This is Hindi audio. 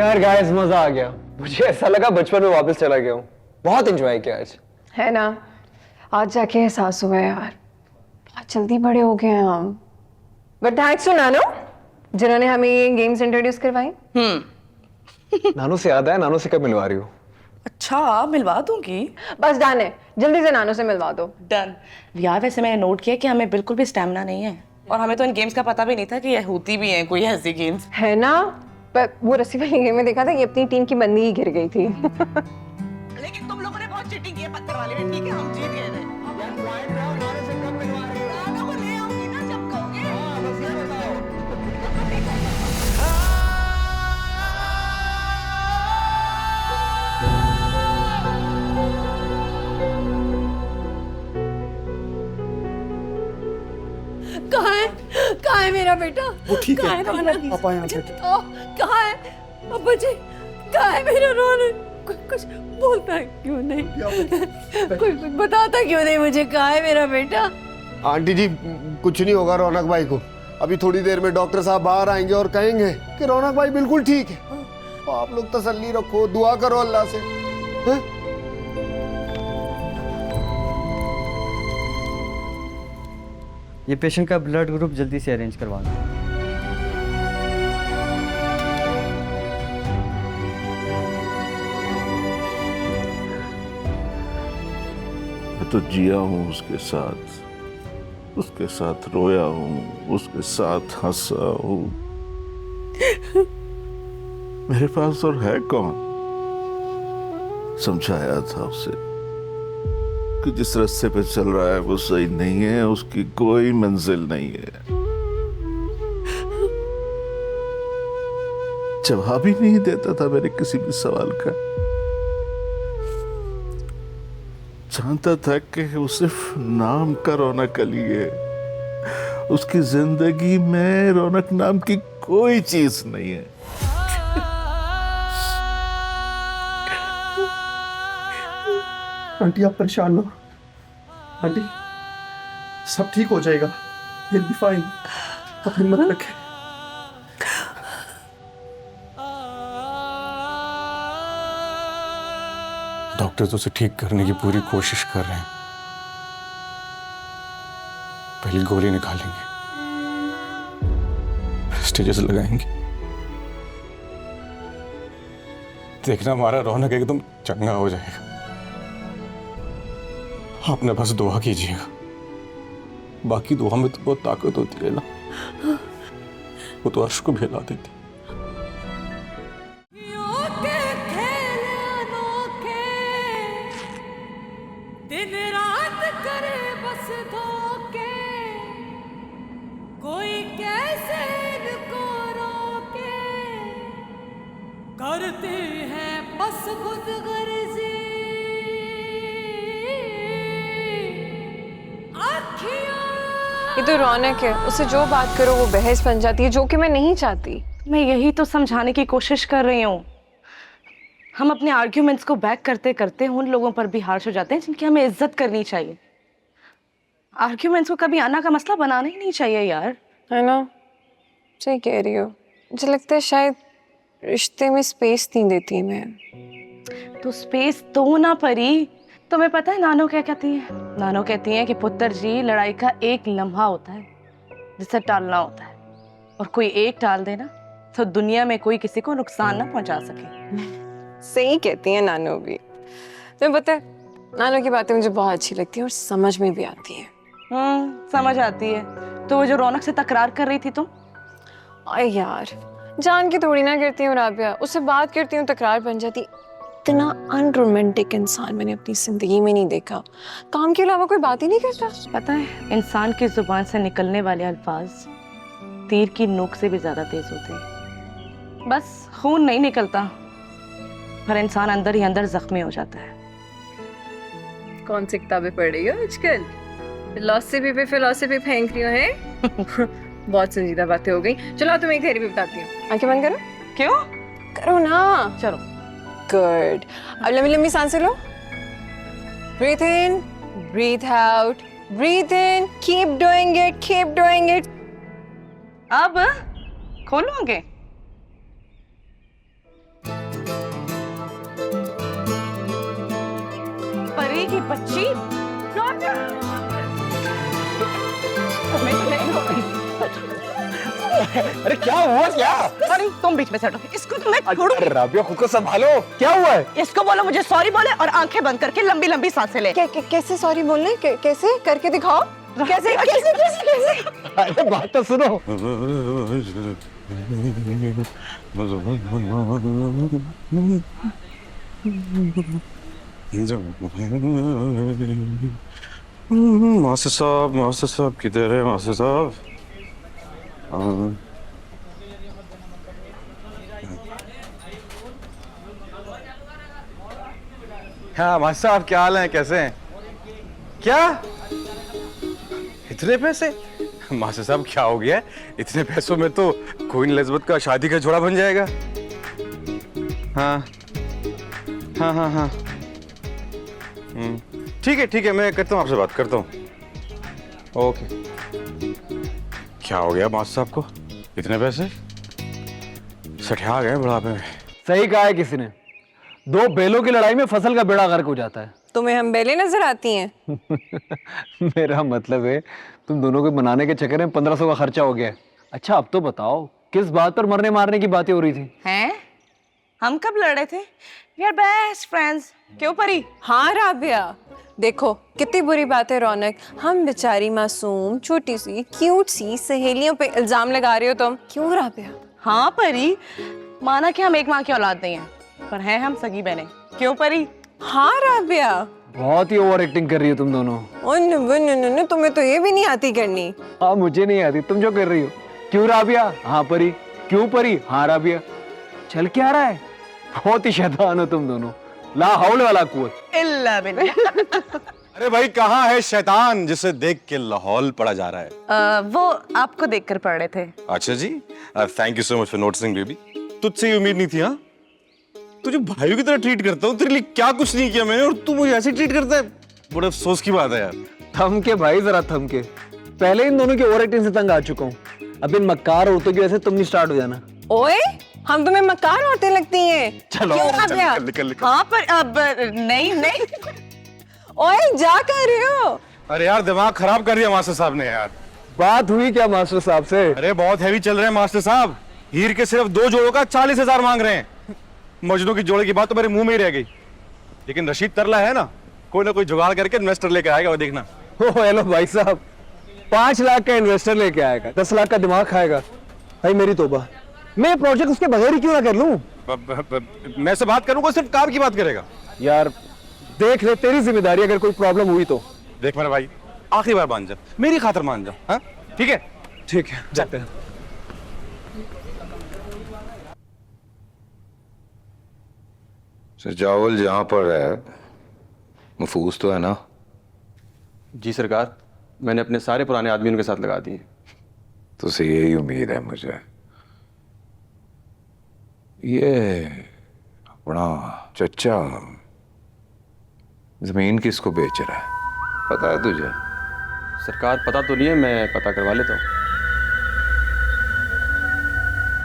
यार गाइस मजा आ गया। मुझे ऐसा लगा बचपन में वापस चला गया हूँ। बहुत एंजॉय किया आज। है ना, आज जाके एहसास हुआ यार, बहुत जल्दी बड़े हो गए हैं हम। बट थैंक्स टू नानो जिन्होंने हमें ये गेम्स इंट्रोड्यूस करवाई। नानू से याद है, नानू से कब मिलवा रही हो? अच्छा, मिलवा दूंगी। बस डन है, जल्दी से नानो से मिलवा दो। डन। यार वैसे मैंने नोट किया कि हमें बिल्कुल भी स्टैमिना नहीं है और हमें तो इन गेम्स का पता भी नहीं था कि ये होती भी हैं कोई ऐसी गेम्स। है ना, पर वो रस्सी वाली गेम में देखा था कि अपनी टीम की बंदी ही गिर गई थी। लेकिन तुम लोगों ने बहुत चीटिंग की है पत्थर वाली में। ठीक है, हम जीत गए थे। नाना को ले आऊंगी ना जब कहोगे। कहाँ है मेरा बेटा? वो ठीक है। कहाँ है रौनक? पापा यहाँ पे। कहाँ है अब्बा जी? कहाँ है मेरा रौनक? कुछ बोलता क्यों नहीं? कुछ बताता क्यों नहीं मुझे? कहाँ है मेरा बेटा? आंटी जी कुछ नहीं होगा रौनक भाई को। अभी थोड़ी देर में डॉक्टर साहब बाहर आएंगे और कहेंगे कि रौनक भाई बिल्कुल ठीक है। तो आप लोग तसल्ली रखो, दुआ करो अल्लाह से। हैं? ये पेशेंट का ब्लड ग्रुप जल्दी से अरेंज करवा दो। मैं तो जिया हूँ उसके साथ रोया हूँ, उसके साथ हंसा हूँ। मेरे पास और है कौन? समझाया था उसे कि जिस रास्ते पे चल रहा है वो सही नहीं है, उसकी कोई मंजिल नहीं है। जवाब ही नहीं देता था मेरे किसी भी सवाल का। जानता था कि वो सिर्फ नाम का रौनक अली है, उसकी जिंदगी में रौनक नाम की कोई चीज नहीं है। आंटी आप परेशान हो। आंटी सब ठीक हो जाएगा। He'll be fine। आप हिम्मत रखें। डॉक्टर तो उसे ठीक करने की पूरी कोशिश कर रहे हैं। पहली गोली निकालेंगे, स्टेजेस लगाएंगे। देखना हमारा रौनक एकदम चंगा हो जाएगा। आपने बस दुआ कीजिएगा। बाकी दुआ में तो बहुत ताकत होती है ना, वो तो अर्श को भी हिला देती। दिन रात करे बस धोखे, कोई कैसे इनको रोके, करते हैं बस खुद गर्जी। ये तो रौनक है, उससे जो बात करो वो बहस बन जाती है, जो कि मैं नहीं चाहती। मैं यही तो समझाने की कोशिश कर रही हूँ। हम अपने आर्ग्यूमेंट्स को बैक करते करते उन लोगों पर भी हार्श हो जाते हैं जिनकी हमें इज्जत करनी चाहिए। आर्ग्यूमेंट्स को कभी आना का मसला बनाना ही नहीं चाहिए यार। है ना, सही कह रही हो। मुझे लगता है शायद रिश्ते में स्पेस नहीं देती मैं। तो स्पेस दो ना परी। तुम्हें पता है नानो क्या कहती है? नानो कहती है कि पुत्र जी लड़ाई का एक लम्हा होता है जिसे टालना होता है, और कोई एक टाल देना तो दुनिया में कोई किसी को नुकसान ना पहुंचा सके। सही कहती है नानो भी। तुम्हें पता है नानो की बातें मुझे बहुत अच्छी लगती है और समझ में भी आती है। समझ आती है। तो वो जो रौनक से तकरार कर रही थी तुम? अरे यार जान के थोड़ी ना करती हूँ राबिया, उससे बात करती हूँ तकरार बन जाती। इतना अनरोमांटिक इंसान मैंने अपनी जिंदगी में नहीं देखा। काम के अलावा कोई बात ही नहीं करता। पता है इंसान की जुबान से निकलने वाले अल्फाज तीर की नोक से भी ज्यादा तेज होते हैं। बस खून नहीं निकलता पर इंसान अंदर ही अंदर जख्मी हो जाता है। कौन सी किताबें पढ़ रही हो आजकल? फिलोसफी फेंक रही हो हैं? बहुत संजीदा बातें हो गई। चलो तुम्हें एक थेरेपी बताती हूँ। आंखें बंद करो। क्यों? करो ना। चलो। गुड। अब लंबी लंबी सांसें लो। Breathe in, breathe out, breathe in, keep doing it. अब खोलो आंखें। की बच्ची। अरे क्या हुआ क्या? सॉरी, तुम बीच में से हटो। इसको तो मैं छोड़ू। अरे राबिया खुद को संभालो, क्या हुआ है? इसको बोलो मुझे सॉरी बोले और आंखें बंद करके लंबी लंबी सांसें ले। कैसे सॉरी बोलने कैसे करके दिखाओ। कैसे कैसे कैसे कैसे अरे बात तो सुनो। मास्टर साहब किधर है मास्टर साहब? हाँ मास्टर साहब क्या हाल है, कैसे हैं? क्या इतने पैसे? मास्टर साहब क्या हो गया? इतने पैसों में तो क्वीन एलिजाबेथ का शादी का जोड़ा बन जाएगा। हाँ हाँ हाँ हाँ ठीक है मैं करता हूँ, आपसे बात करता हूँ। ओके। क्या हो गया मास्टर साहब को? इतने पैसे सठिया गए बुढ़ापे में। सही कहा है किसी ने, दो बैलों की लड़ाई में फसल का बेड़ा गर्क हो जाता है। तुम्हें हम बेले नजर आती हैं? मेरा मतलब है तुम दोनों को बनाने के चक्कर में 1500 का खर्चा हो गया है। अच्छा अब तो बताओ किस बात पर मरने मारने की बातें हो रही थी? हैं? हम कब लड़े थे? We are best friends. क्यों परी? हाँ राबिया, देखो कितनी बुरी बात है रौनक, हम बेचारी मासूम छोटी सी क्यूट सी सहेलियों पे इल्जाम लगा रहे हो तुम। क्यों राबिया? हाँ परी, माना कि हम एक माँ की औलाद नहीं है, पर हैं हम सगी बहनें। क्यों परी? हाँ राबिया। बहुत ही ओवर एक्टिंग कर रही हो तुम दोनों। तुम्हें तो ये भी नहीं आती करनी। हाँ मुझे नहीं आती, तुम जो कर रही हो। क्यों राबिया? हाँ परी। क्यों परी? हाँ राबिया। चल क्या रहा है? बहुत ही शैतान हो तुम दोनों, ला हौल वाला कुव्वत इल्ला बिल्ला। अरे भाई कहाँ है शैतान जिसे देख के लाहौल पड़ा जा रहा है? वो आपको देखकर पढ़ रहे थे। अच्छा जी, thank you so much for noticing baby. तुझसे ये उम्मीद नहीं थी। हाँ तुझे भाइयों की तरह ट्रीट करता हूँ, तेरे लिए क्या कुछ नहीं किया मैंने और तू मुझे ऐसे ट्रीट करता है। बड़े अफसोस की बात है यार। थम के भाई, जरा थम के। पहले इन दोनों की ओवर एक्टिंग से तंग आ चुका हूँ, अब इन मक्कार औरतों की वजह से तुम नहीं स्टार्ट हो जाना। ओए हम तुम्हें मक्कार औरतें लगती हैं? चलो क्यों राबिया? निकल। हाँ पर अब नहीं। ओए जा कर रहे हो? अरे यार दिमाग खराब कर दिया मास्टर साहब ने यार। बात हुई क्या मास्टर साहब से? अरे बहुत हैवी चल रहे हैं मास्टर साहब। हीर के सिर्फ 2 जोड़ों का 40,000 मांग रहे हैं। मजनू की जोड़े की बात तो मेरे मुंह में ही रह गई, लेकिन रशीद तरला है ना, कोई ना कोई जुगाड़ करके इन्वेस्टर लेके आएगा, वो देखना। ओ हेलो भाई साहब, 5 लाख का इन्वेस्टर लेके आएगा, 10 लाख का दिमाग खाएगा। भाई मेरी तौबा, मैं प्रोजेक्ट उसके बगैर ही क्यों ना कर लूं? मैं से बात करूंगा, सिर्फ काम की बात करेगा। यार देख ले, तेरी जिम्मेदारी, अगर कोई प्रॉब्लम हुई तो। देख मेरे भाई, आखिरी बार मान जा, मेरी खातिर मान जा। हाँ ठीक है? ठीक है जाते हैं। सजावल जहाँ पर है महफूज तो है ना? जी सरकार, मैंने अपने सारे पुराने आदमियों के साथ लगा दिए। तो से यही उम्मीद है मुझे। ये अपना चचा जमीन किसको बेच रहा है, पता है तुझे? सरकार पता तो नहीं है, मैं पता करवा लेता हूँ।